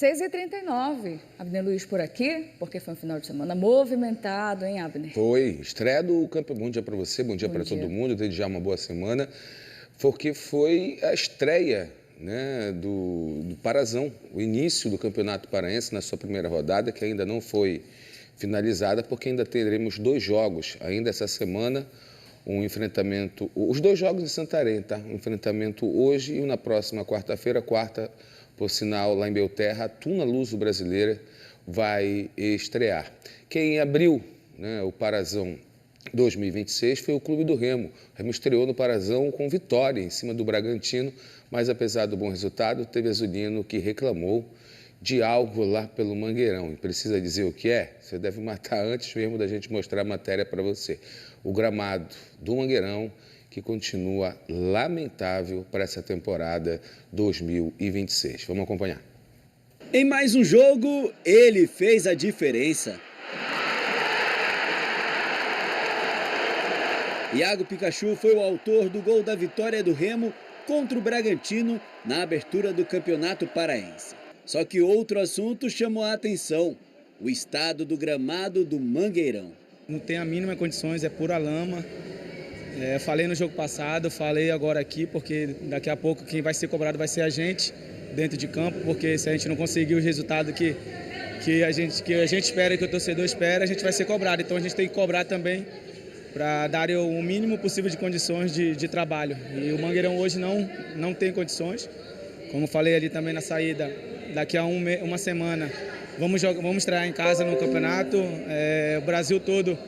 6h39, Abner Luiz por aqui, porque foi um final de semana movimentado, hein, Abner? Foi, estreia do campeonato. Bom dia para você, bom dia para todo mundo, desde já uma boa semana, porque foi a estreia, né, do Parazão, o início do Campeonato Paraense na sua primeira rodada, que ainda não foi finalizada, porque ainda teremos 2 jogos ainda essa semana, um enfrentamento, os 2 jogos em Santarém, tá? Um enfrentamento hoje e na próxima quarta-feira, por sinal, lá em Belterra, a Tuna Luso Brasileira vai estrear. Quem abriu, né, o Parazão 2026 foi o Clube do Remo. O Remo estreou no Parazão com vitória em cima do Bragantino, mas apesar do bom resultado, teve azulino que reclamou de algo lá pelo Mangueirão. E precisa dizer o que é? Você deve matar antes mesmo da gente mostrar a matéria para você. O gramado do Mangueirão, que continua lamentável para essa temporada 2026. Vamos acompanhar. Em mais um jogo, ele fez a diferença. Iago Pikachu foi o autor do gol da vitória do Remo contra o Bragantino na abertura do Campeonato Paraense. Só que outro assunto chamou a atenção: o estado do gramado do Mangueirão. Não tem a mínima condições, é pura lama. Falei no jogo passado, falei agora aqui, porque daqui a pouco quem vai ser cobrado vai ser a gente dentro de campo, porque se a gente não conseguir o resultado que a gente espera, que o torcedor espera, a gente vai ser cobrado. Então a gente tem que cobrar também para dar o mínimo possível de condições de trabalho. E o Mangueirão hoje não tem condições. Como falei ali também na saída, daqui a uma semana vamos estrear em casa no campeonato. O Brasil todo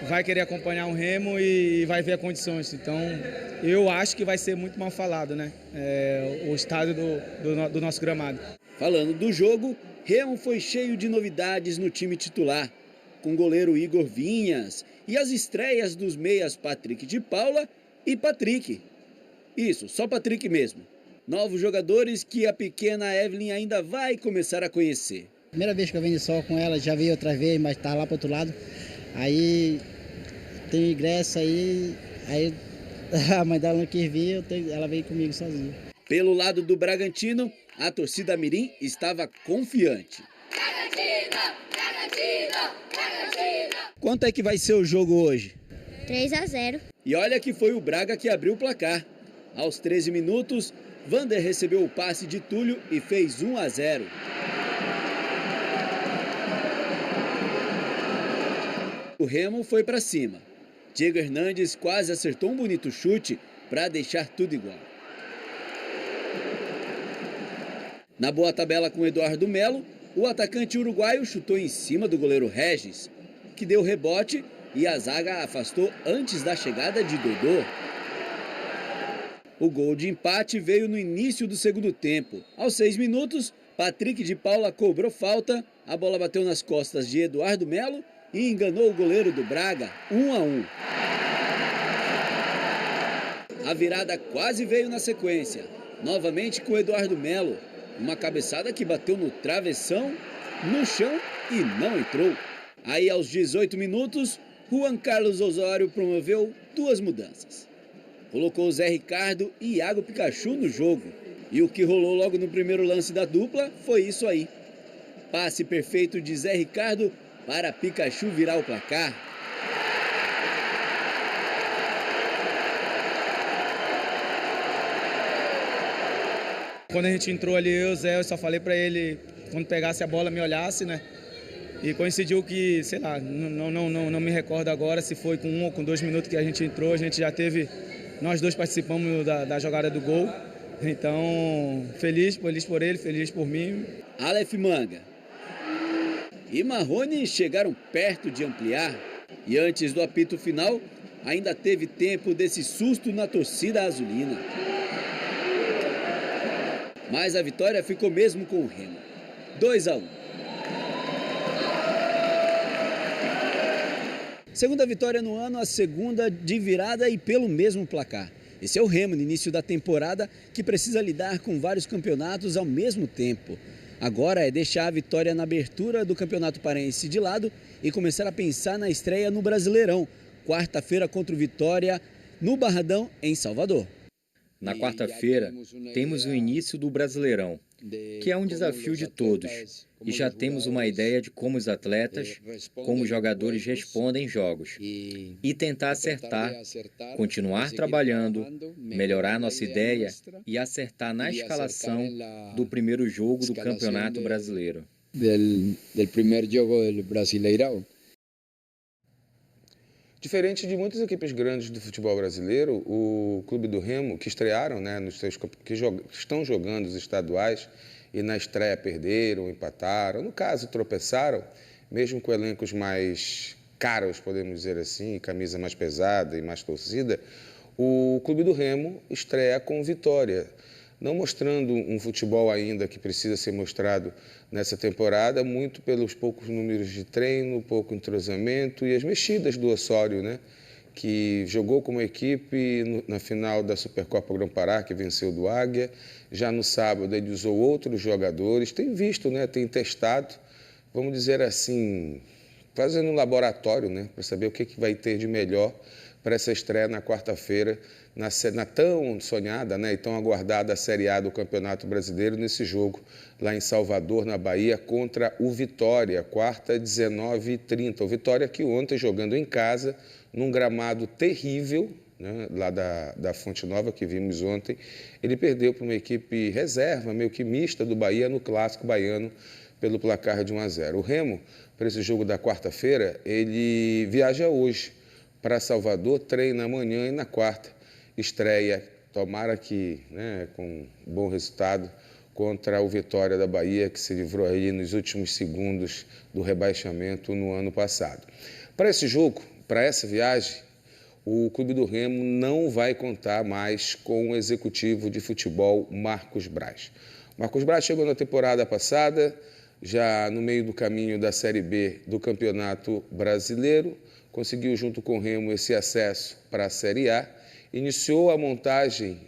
vai querer acompanhar o Remo e vai ver as condições. Então, eu acho que vai ser muito mal falado, né? O estado do nosso gramado. Falando do jogo, Remo foi cheio de novidades no time titular, com o goleiro Igor Vinhas e as estreias dos meias Patrick de Paula e Patrick. Isso, só Patrick mesmo. Novos jogadores que a pequena Evelyn ainda vai começar a conhecer. Primeira vez que eu venho só com ela, já vi outra vez, mas tá lá pro outro lado. Aí tem ingresso aí a mãe dela não quis vir, ela veio comigo sozinha. Pelo lado do Bragantino, a torcida mirim estava confiante. Quanto é que vai ser o jogo hoje? 3-0. E olha que foi o Braga que abriu o placar. Aos 13 minutos, Vander recebeu o passe de Túlio e fez 1-0. O Remo foi para cima. Diego Hernandes quase acertou um bonito chute para deixar tudo igual. Na boa tabela com Eduardo Melo, o atacante uruguaio chutou em cima do goleiro Regis, que deu rebote e a zaga afastou antes da chegada de Dodô. O gol de empate veio no início do segundo tempo. Aos 6 minutos, Patrick de Paula cobrou falta, a bola bateu nas costas de Eduardo Melo e enganou o goleiro do Braga, 1-1. A virada quase veio na sequência, novamente com Eduardo Melo. Uma cabeçada que bateu no travessão, no chão e não entrou. Aí, aos 18 minutos, Juan Carlos Osório promoveu 2 mudanças. Colocou Zé Ricardo e Iago Pikachu no jogo. E o que rolou logo no primeiro lance da dupla foi isso aí. Passe perfeito de Zé Ricardo para Pikachu virar o placar. Quando a gente entrou ali, eu só falei para ele, quando pegasse a bola, me olhasse, né? E coincidiu que, sei lá, não me recordo agora se foi com 1 ou com 2 minutos que a gente entrou, a gente já teve, nós dois participamos da jogada do gol. Então, feliz por ele, feliz por mim. Aleph Manga e Marrone chegaram perto de ampliar. E antes do apito final, ainda teve tempo desse susto na torcida azulina. Mas a vitória ficou mesmo com o Remo. 2-1. Segunda vitória no ano, a segunda de virada e pelo mesmo placar. Esse é o Remo no início da temporada, que precisa lidar com vários campeonatos ao mesmo tempo. Agora é deixar a vitória na abertura do Campeonato Paraense de lado e começar a pensar na estreia no Brasileirão, quarta-feira contra o Vitória, no Barradão, em Salvador. Na quarta-feira, temos o início do Brasileirão, que é um desafio de todos, e já temos uma ideia de como os atletas, como os jogadores respondem em jogos, e tentar acertar, continuar trabalhando, melhorar nossa ideia e acertar na escalação do primeiro jogo do Campeonato Brasileiro. Del primeiro jogo do Brasileirão. Diferente de muitas equipes grandes do futebol brasileiro, o Clube do Remo, que estrearam, né, que estão jogando os estaduais e na estreia perderam, empataram, no caso tropeçaram, mesmo com elencos mais caros, podemos dizer assim, camisa mais pesada e mais torcida, o Clube do Remo estreia com vitória, não mostrando um futebol ainda que precisa ser mostrado nessa temporada, muito pelos poucos números de treino, pouco entrosamento e as mexidas do Osório, né? Que jogou como equipe na final da Supercopa Grão-Pará, que venceu do Águia. Já no sábado ele usou outros jogadores, tem visto, né? Tem testado, vamos dizer assim, fazendo um laboratório, né? Para saber o que vai ter de melhor para essa estreia na quarta-feira, na tão sonhada, né, e tão aguardada Série A do Campeonato Brasileiro, nesse jogo lá em Salvador, na Bahia, contra o Vitória, quarta, 19h30. O Vitória que ontem, jogando em casa, num gramado terrível, né, lá da Fonte Nova, que vimos ontem, ele perdeu para uma equipe reserva, meio que mista do Bahia, no Clássico Baiano, pelo placar de 1-0. O Remo, para esse jogo da quarta-feira, ele viaja hoje para Salvador, treina amanhã e na quarta estreia, tomara que, né, com bom resultado, contra o Vitória da Bahia, que se livrou aí nos últimos segundos do rebaixamento no ano passado. Para esse jogo, para essa viagem, o Clube do Remo não vai contar mais com o executivo de futebol Marcos Braz. Marcos Braz chegou na temporada passada, já no meio do caminho da Série B do Campeonato Brasileiro, conseguiu junto com o Remo esse acesso para a Série A, iniciou a montagem,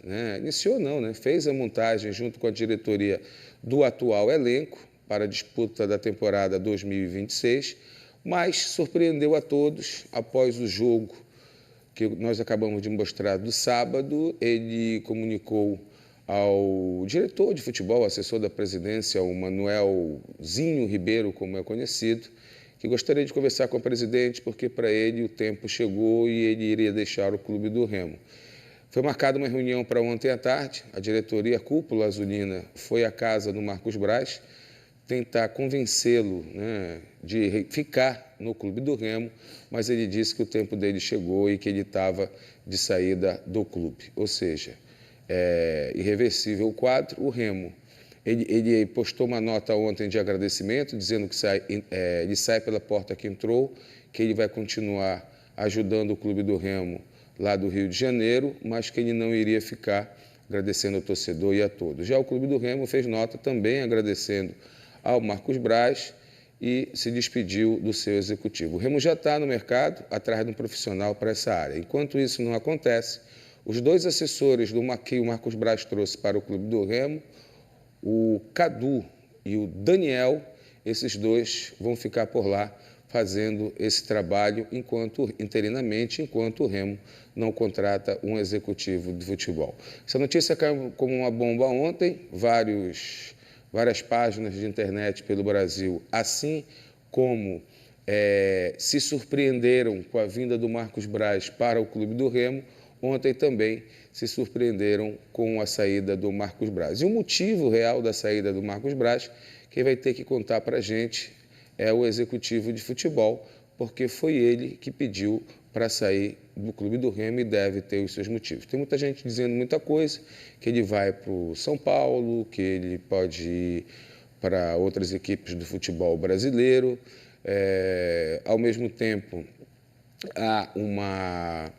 fez a montagem junto com a diretoria do atual elenco para a disputa da temporada 2026, mas surpreendeu a todos após o jogo que nós acabamos de mostrar do sábado. Ele comunicou ao diretor de futebol, assessor da presidência, o Manuelzinho Ribeiro, como é conhecido, que gostaria de conversar com o presidente, porque para ele o tempo chegou e ele iria deixar o Clube do Remo. Foi marcada uma reunião para ontem à tarde, a diretoria, a cúpula azulina, foi à casa do Marcos Braz tentar convencê-lo, né, de ficar no Clube do Remo, mas ele disse que o tempo dele chegou e que ele estava de saída do clube. Ou seja, é irreversível o quadro. O Remo, ele postou uma nota ontem de agradecimento, dizendo que ele sai pela porta que entrou, que ele vai continuar ajudando o Clube do Remo lá do Rio de Janeiro, mas que ele não iria ficar, agradecendo ao torcedor e a todos. Já o Clube do Remo fez nota também agradecendo ao Marcos Braz e se despediu do seu executivo. O Remo já está no mercado, atrás de um profissional para essa área. Enquanto isso não acontece, os dois assessores que o Marcos Braz trouxe para o Clube do Remo, o Cadu e o Daniel, esses dois vão ficar por lá fazendo esse trabalho interinamente, enquanto o Remo não contrata um executivo de futebol. Essa notícia caiu como uma bomba ontem, várias páginas de internet pelo Brasil, assim como se surpreenderam com a vinda do Marcos Braz para o Clube do Remo, ontem também se surpreenderam com a saída do Marcos Braz. E o motivo real da saída do Marcos Braz, quem vai ter que contar para a gente é o executivo de futebol, porque foi ele que pediu para sair do Clube do Remo e deve ter os seus motivos. Tem muita gente dizendo muita coisa, que ele vai para o São Paulo, que ele pode ir para outras equipes do futebol brasileiro. Ao mesmo tempo, há uma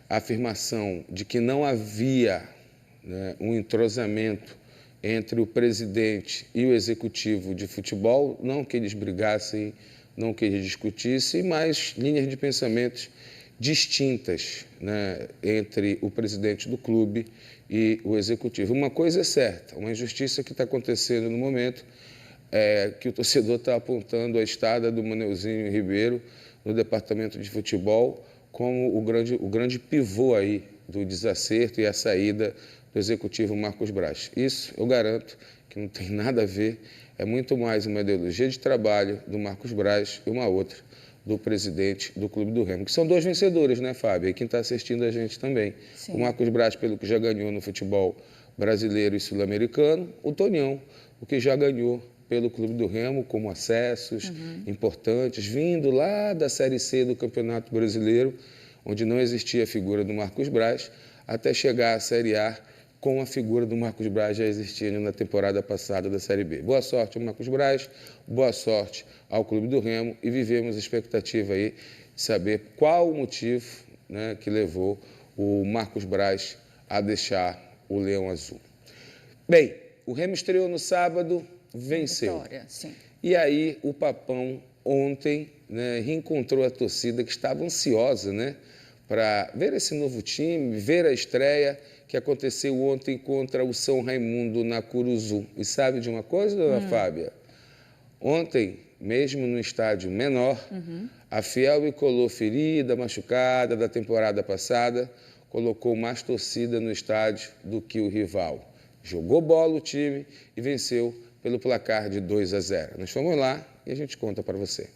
afirmação de que não havia, né, um entrosamento entre o presidente e o executivo de futebol, não que eles brigassem, não que eles discutissem, mas linhas de pensamentos distintas, né, entre o presidente do clube e o executivo. Uma coisa é certa, uma injustiça que está acontecendo no momento é que o torcedor está apontando a estada do Manuelzinho Ribeiro no departamento de futebol como o grande pivô aí do desacerto e a saída do executivo Marcos Braz. Isso eu garanto que não tem nada a ver, é muito mais uma ideologia de trabalho do Marcos Braz e uma outra do presidente do Clube do Remo, que são 2 vencedores, né, Fábio? E quem está assistindo a gente também. Sim. O Marcos Braz, pelo que já ganhou no futebol brasileiro e sul-americano, o Tonhão, o que já ganhou pelo Clube do Remo, como acessos importantes, vindo lá da Série C do Campeonato Brasileiro, onde não existia a figura do Marcos Braz, até chegar à Série A com a figura do Marcos Braz já existindo na temporada passada da Série B. Boa sorte ao Marcos Braz, boa sorte ao Clube do Remo e vivemos a expectativa aí de saber qual o motivo, né, que levou o Marcos Braz a deixar o Leão Azul. Bem, o Remo estreou no sábado, venceu. Vitória, sim. E aí o Papão ontem, né, reencontrou a torcida que estava ansiosa, né, para ver esse novo time, ver a estreia que aconteceu ontem contra o São Raimundo na Curuzu. E sabe de uma coisa, dona Fábia? Ontem, mesmo no estádio menor, a Fiel Bicolor, ferida, machucada da temporada passada, colocou mais torcida no estádio do que o rival. Jogou bola o time e venceu pelo placar de 2-0. Nós fomos lá e a gente conta para você.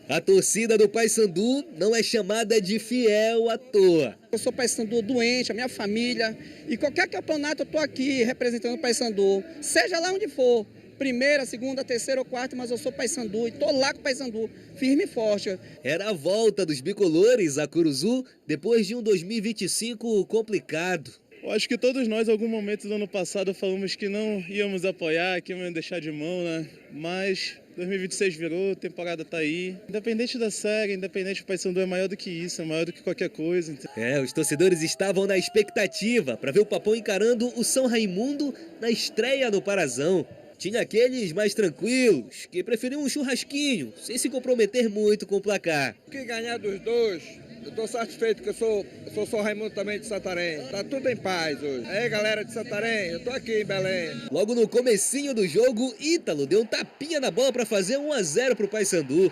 A torcida do Paysandu não é chamada de fiel à toa. Eu sou Paysandu doente, a minha família, e qualquer campeonato eu estou aqui representando o Paysandu, seja lá onde for, primeira, segunda, terceira ou quarta, mas eu sou Paysandu e estou lá com o Paysandu, firme e forte. Era a volta dos bicolores a Curuzu depois de um 2025 complicado. Eu acho que todos nós, em algum momento do ano passado, falamos que não íamos apoiar, que íamos deixar de mão, né? Mas 2026 virou, a temporada tá aí. Independente da série, independente do Paysandu, é maior do que isso, é maior do que qualquer coisa. Os torcedores estavam na expectativa para ver o Papão encarando o São Raimundo na estreia no Parazão. Tinha aqueles mais tranquilos, que preferiam um churrasquinho, sem se comprometer muito com o placar. Que ganhar dos dois, eu estou satisfeito que eu sou São Raimundo também de Santarém. Tá tudo em paz hoje. Aí, galera de Santarém, eu tô aqui em Belém. Logo no comecinho do jogo, Ítalo deu um tapinha na bola para fazer 1-0 pro Paysandu.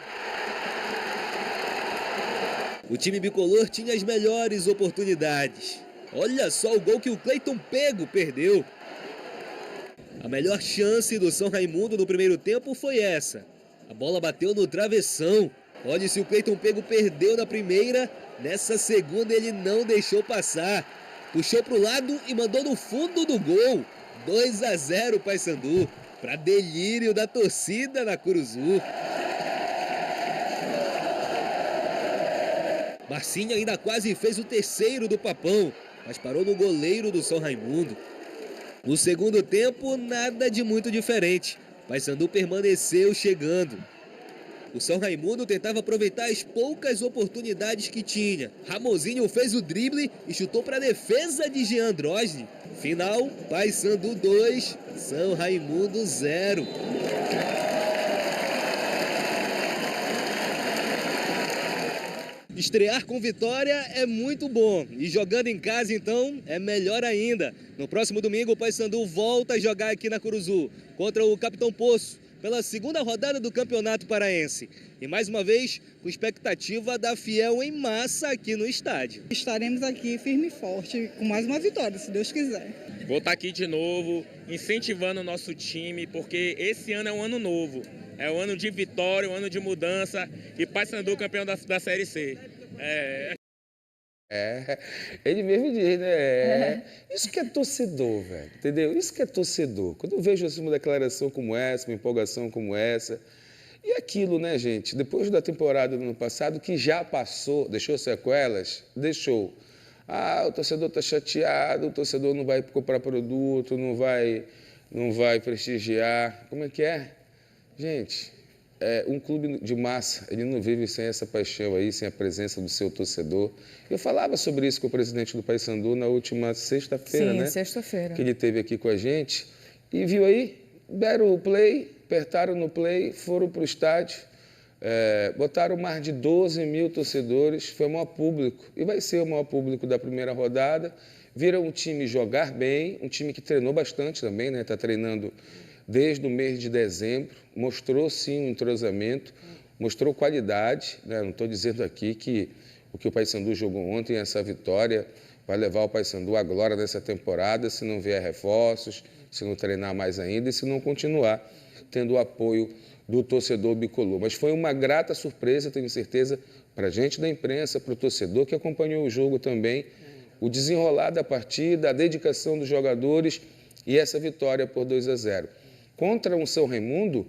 O time bicolor tinha as melhores oportunidades. Olha só o gol que o Cleiton Pego perdeu. A melhor chance do São Raimundo no primeiro tempo foi essa. A bola bateu no travessão. Olha, se o Cleiton Pego perdeu na primeira, nessa segunda ele não deixou passar. Puxou para o lado e mandou no fundo do gol. 2-0 Paysandu, para delírio da torcida na Curuzu. Marcinho ainda quase fez o terceiro do Papão, mas parou no goleiro do São Raimundo. No segundo tempo, nada de muito diferente. Paysandu permaneceu chegando. O São Raimundo tentava aproveitar as poucas oportunidades que tinha. Ramosinho fez o drible e chutou para a defesa de Jean Drosny. Final, Paysandu 2, São Raimundo 0. Estrear com vitória é muito bom e jogando em casa então é melhor ainda. No próximo domingo o Paysandu volta a jogar aqui na Curuzu contra o Capitão Poço pela segunda rodada do Campeonato Paraense. E mais uma vez com expectativa da Fiel em massa aqui no estádio. Estaremos aqui firme e forte com mais uma vitória, se Deus quiser. Vou estar aqui de novo incentivando o nosso time porque esse ano é um ano novo. É um ano de vitória, um ano de mudança e Paysandu campeão da Série C. Ele mesmo diz, né? Isso que é torcedor, velho, entendeu? Isso que é torcedor. Quando eu vejo assim, uma declaração como essa, uma empolgação como essa, e aquilo, né, gente? Depois da temporada do ano passado, que já passou, deixou sequelas? Deixou. O torcedor está chateado, o torcedor não vai comprar produto, não vai prestigiar. Como é que é? Gente, um clube de massa, ele não vive sem essa paixão aí, sem a presença do seu torcedor. Eu falava sobre isso com o presidente do Paysandu na última sexta-feira, né? Sim, sexta-feira. Que ele esteve aqui com a gente. E viu aí, deram o play, apertaram no play, foram para o estádio, botaram mais de 12 mil torcedores, foi o maior público. E vai ser o maior público da primeira rodada. Viram um time jogar bem, um time que treinou bastante também, né? Está treinando desde o mês de dezembro, mostrou sim um entrosamento, mostrou qualidade, né? Não estou dizendo aqui que o que o Paysandu jogou ontem, essa vitória vai levar o Paysandu à glória nessa temporada, se não vier reforços, se não treinar mais ainda e se não continuar tendo o apoio do torcedor bicolor. Mas foi uma grata surpresa, tenho certeza, para a gente da imprensa, para o torcedor que acompanhou o jogo também, o desenrolar da partida, a dedicação dos jogadores e essa vitória por 2-0. Contra um São Raimundo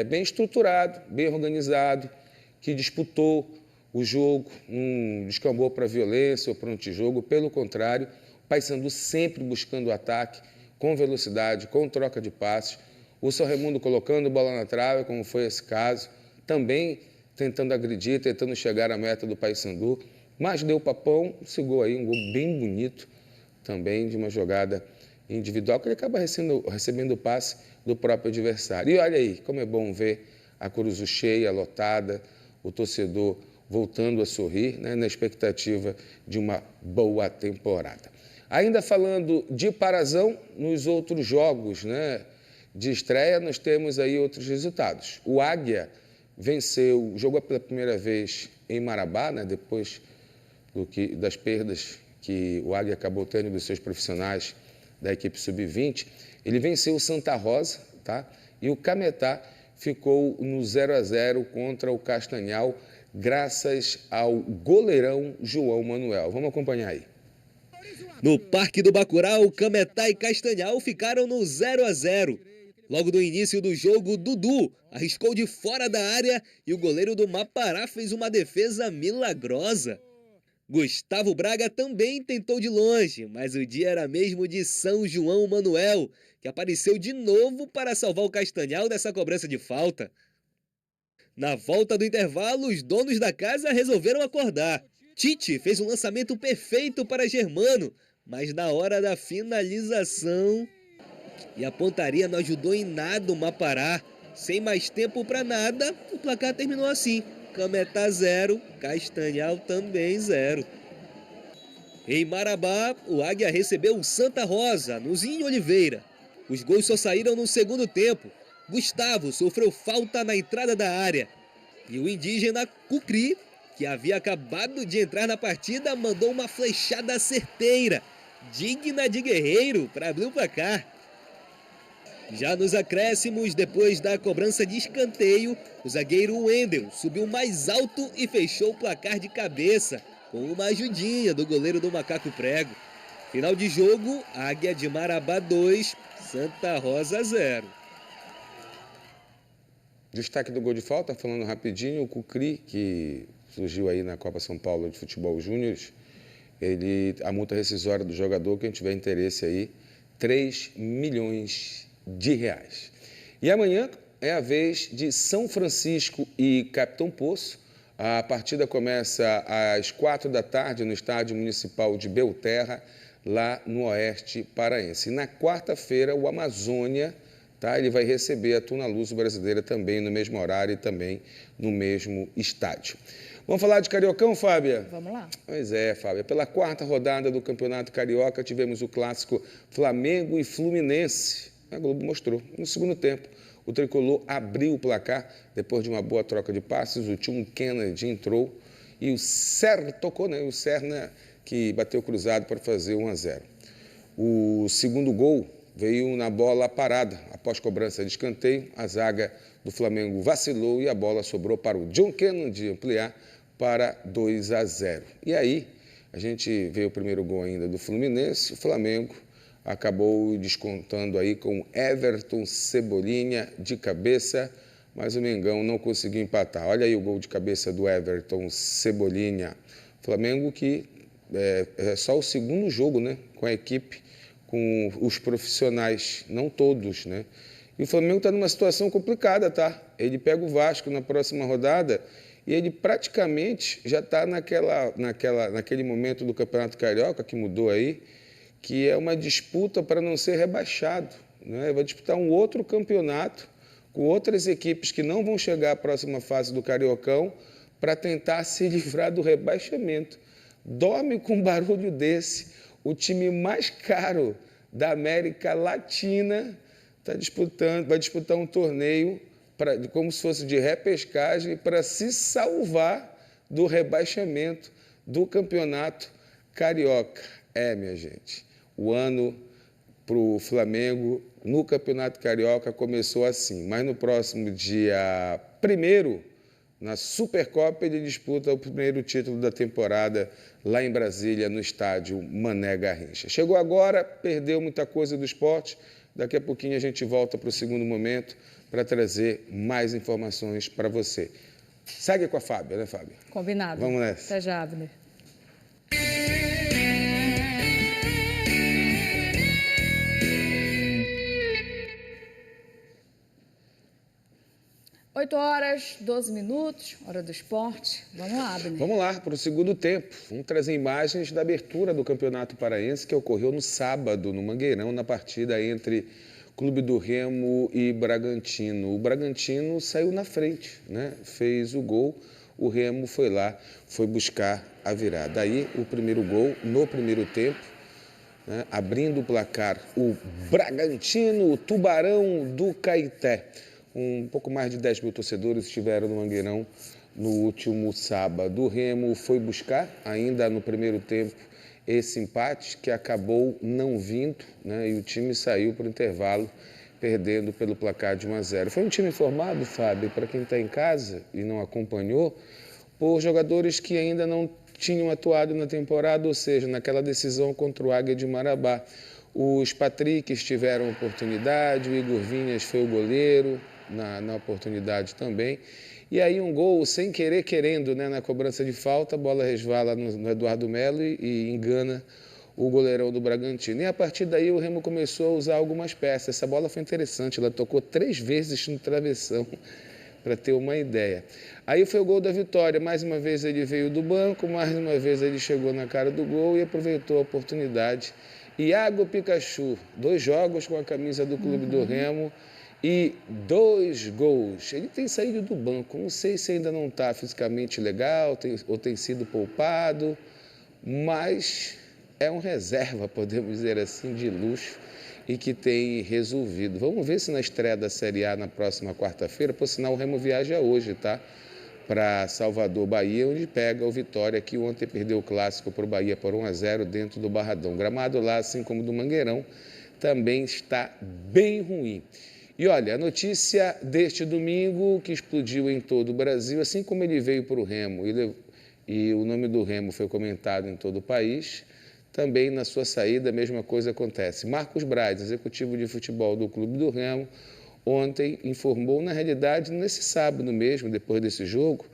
bem estruturado, bem organizado, que disputou o jogo, não descambou para a violência ou para um antijogo, pelo contrário, o Paysandu sempre buscando o ataque, com velocidade, com troca de passes, o São Raimundo colocando bola na trave, como foi esse caso, também tentando agredir, tentando chegar à meta do Paysandu, mas deu papão, esse gol aí, um gol bem bonito, também de uma jogada individual, que ele acaba recebendo o passe do próprio adversário. E olha aí, como é bom ver a Curuzu cheia, lotada, o torcedor voltando a sorrir, né, na expectativa de uma boa temporada. Ainda falando de Parazão, nos outros jogos, né, de estreia, nós temos aí outros resultados. O Águia venceu, jogou pela primeira vez em Marabá, né, depois das perdas que o Águia acabou tendo dos seus profissionais da equipe sub-20. Ele venceu o Santa Rosa, tá? E o Cametá ficou no 0-0 contra o Castanhal, graças ao goleirão João Manuel. Vamos acompanhar aí. No Parque do Bacurau, Cametá e Castanhal ficaram no 0-0. Logo no início do jogo, Dudu arriscou de fora da área e o goleiro do Mapará fez uma defesa milagrosa. Gustavo Braga também tentou de longe, mas o dia era mesmo de São João Manuel, que apareceu de novo para salvar o Castanhal dessa cobrança de falta. Na volta do intervalo, os donos da casa resolveram acordar. Tite fez um lançamento perfeito para Germano, mas na hora da finalização... E a pontaria não ajudou em nada o Mapará. Sem mais tempo para nada, o placar terminou assim. Cametá 0, Castanhal também 0. Em Marabá, o Águia recebeu o Santa Rosa, no Zinho Oliveira. Os gols só saíram no segundo tempo. Gustavo sofreu falta na entrada da área. E o indígena Cucri, que havia acabado de entrar na partida, mandou uma flechada certeira, digna de guerreiro, para abrir o placar. Já nos acréscimos, depois da cobrança de escanteio, o zagueiro Wendel subiu mais alto e fechou o placar de cabeça, com uma ajudinha do goleiro do Macaco Prego. Final de jogo, Águia de Marabá 2, Santa Rosa 0. Destaque do gol de falta, falando rapidinho, o Cucri, que surgiu aí na Copa São Paulo de Futebol Júnior, a multa rescisória do jogador, quem tiver interesse aí, R$3 milhões. E amanhã é a vez de São Francisco e Capitão Poço. A partida começa às 16h no Estádio Municipal de Belterra, lá no Oeste Paraense. E na quarta-feira, o Amazônia, tá? Ele vai receber a Tuna Luz Brasileira também no mesmo horário e também no mesmo estádio. Vamos falar de Cariocão, Fábia? Vamos lá. Pois é, Fábia. Pela quarta rodada do Campeonato Carioca, tivemos o clássico Flamengo e Fluminense. A Globo mostrou. No segundo tempo, o tricolor abriu o placar depois de uma boa troca de passes. O Tim Kennedy entrou e o Serna tocou, né? O Serna que bateu cruzado para fazer 1-0. O segundo gol veio na bola parada. Após cobrança de escanteio, a zaga do Flamengo vacilou e a bola sobrou para o John Kennedy ampliar para 2-0. E aí, a gente vê o primeiro gol ainda do Fluminense. O Flamengo acabou descontando aí com Everton Cebolinha de cabeça, mas o Mengão não conseguiu empatar. Olha aí o gol de cabeça do Everton Cebolinha. Flamengo que é só o segundo jogo, né, com a equipe, com os profissionais, não todos, né? E o Flamengo está numa situação complicada, tá? Ele pega o Vasco na próxima rodada e ele praticamente já está naquele momento do Campeonato Carioca que mudou aí, que é uma disputa para não ser rebaixado, né? Vai disputar um outro campeonato com outras equipes que não vão chegar à próxima fase do Cariocão para tentar se livrar do rebaixamento. Dorme com um barulho desse. O time mais caro da América Latina vai disputar um torneio como se fosse de repescagem para se salvar do rebaixamento. do Campeonato Carioca. Minha gente, o ano para o Flamengo no Campeonato Carioca começou assim, mas no próximo dia 1º, na Supercopa, ele disputa o primeiro título da temporada lá em Brasília, no estádio Mané Garrincha. Chegou agora, perdeu muita coisa do esporte, daqui a pouquinho a gente volta para o segundo momento para trazer mais informações para você. Segue com a Fábia, né, Fábia? Combinado. Vamos nessa. Até já, Abner. Oito horas, 12 minutos, hora do esporte. Vamos lá, Abner. Vamos lá, para o segundo tempo. Vamos trazer imagens da abertura do Campeonato Paraense, que ocorreu no sábado, no Mangueirão, na partida entre Clube do Remo e Bragantino. O Bragantino saiu na frente, né? Fez o gol, o Remo foi lá, foi buscar a virada. Aí o primeiro gol no primeiro tempo, né? Abrindo o placar, o Bragantino, o Tubarão do Caeté. Um pouco mais de 10 mil torcedores estiveram no Mangueirão no último sábado. O Remo foi buscar, ainda no primeiro tempo, esse empate que acabou não vindo, né? E o time saiu para o intervalo, perdendo pelo placar de 1-0. Foi um time formado, Fábio, para quem está em casa e não acompanhou, por jogadores que ainda não tinham atuado na temporada, ou seja, naquela decisão contra o Águia de Marabá. Os Patriques tiveram oportunidade, o Igor Vinhas foi o goleiro na oportunidade também. E aí um gol sem querer, querendo, né, na cobrança de falta, a bola resvala no Eduardo Melo e engana o goleirão do Bragantino. E a partir daí o Remo começou a usar algumas peças. Essa bola foi interessante, ela tocou 3 vezes no travessão, para ter uma ideia. Aí foi o gol da vitória. Mais uma vez ele veio do banco, mais uma vez ele chegou na cara do gol e aproveitou a oportunidade. Iago Pikachu, 2 jogos com a camisa do Clube do Remo e 2 gols. Ele tem saído do banco, não sei se ainda não está fisicamente legal ou tem sido poupado, mas é um reserva, podemos dizer assim, de luxo e que tem resolvido. Vamos ver se na estreia da Série A na próxima quarta-feira, por sinal o Remo viaja hoje, tá? Para Salvador, Bahia, onde pega o Vitória, que ontem perdeu o clássico para o Bahia por 1-0 dentro do Barradão. O gramado lá, assim como do Mangueirão, também está bem ruim. E olha, a notícia deste domingo, que explodiu em todo o Brasil, assim como ele veio para o Remo e o nome do Remo foi comentado em todo o país, também na sua saída a mesma coisa acontece. Marcos Braz, executivo de futebol do Clube do Remo, ontem informou, na realidade, nesse sábado mesmo, depois desse jogo,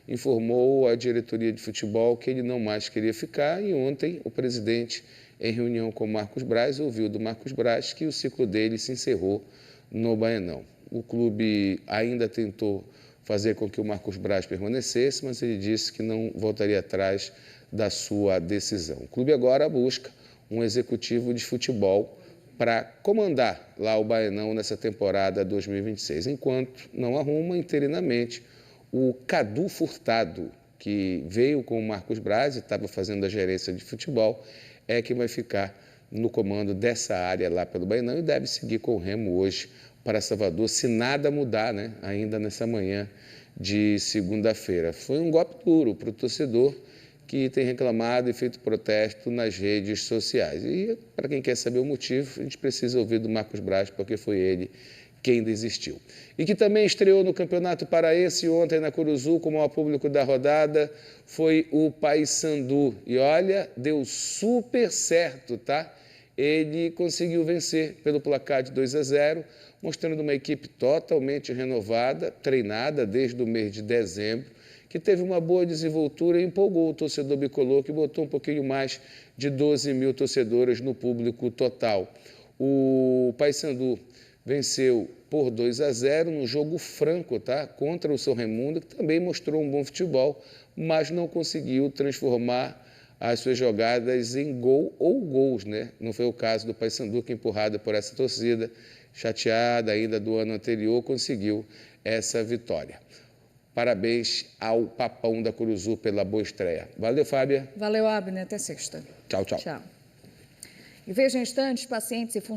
informou a diretoria de futebol que ele não mais queria ficar e ontem o presidente, em reunião com o Marcos Braz, ouviu do Marcos Braz que o ciclo dele se encerrou no Baianão. O clube ainda tentou fazer com que o Marcos Braz permanecesse, mas ele disse que não voltaria atrás da sua decisão. O clube agora busca um executivo de futebol para comandar lá o Baianão nessa temporada 2026, enquanto não arruma interinamente o Cadu Furtado, que veio com o Marcos Braz e estava fazendo a gerência de futebol, é quem vai ficar no comando dessa área lá pelo Baianão e deve seguir com o Remo hoje para Salvador, se nada mudar, né, ainda nessa manhã de segunda-feira. Foi um golpe duro para o torcedor que tem reclamado e feito protesto nas redes sociais. E, para quem quer saber o motivo, a gente precisa ouvir do Marcos Braz, porque foi ele quem desistiu. E que também estreou no Campeonato Paraense ontem na Curuzu, como maior público da rodada, foi o Paysandu. E olha, deu super certo, tá? Ele conseguiu vencer pelo placar de 2-0, mostrando uma equipe totalmente renovada, treinada desde o mês de dezembro, que teve uma boa desenvoltura e empolgou o torcedor bicolor, que botou um pouquinho mais de 12 mil torcedores no público total. O Paysandu venceu por 2-0 no jogo franco, tá? Contra o São Raimundo, que também mostrou um bom futebol, mas não conseguiu transformar as suas jogadas em gol ou gols, né? Não foi o caso do Paysandu, que empurrado por essa torcida, chateada ainda do ano anterior, conseguiu essa vitória. Parabéns ao Papão da Curuzu pela boa estreia. Valeu, Fábia. Valeu, Abner. Até sexta. Tchau, tchau. Tchau. E veja em instantes, pacientes e funcionários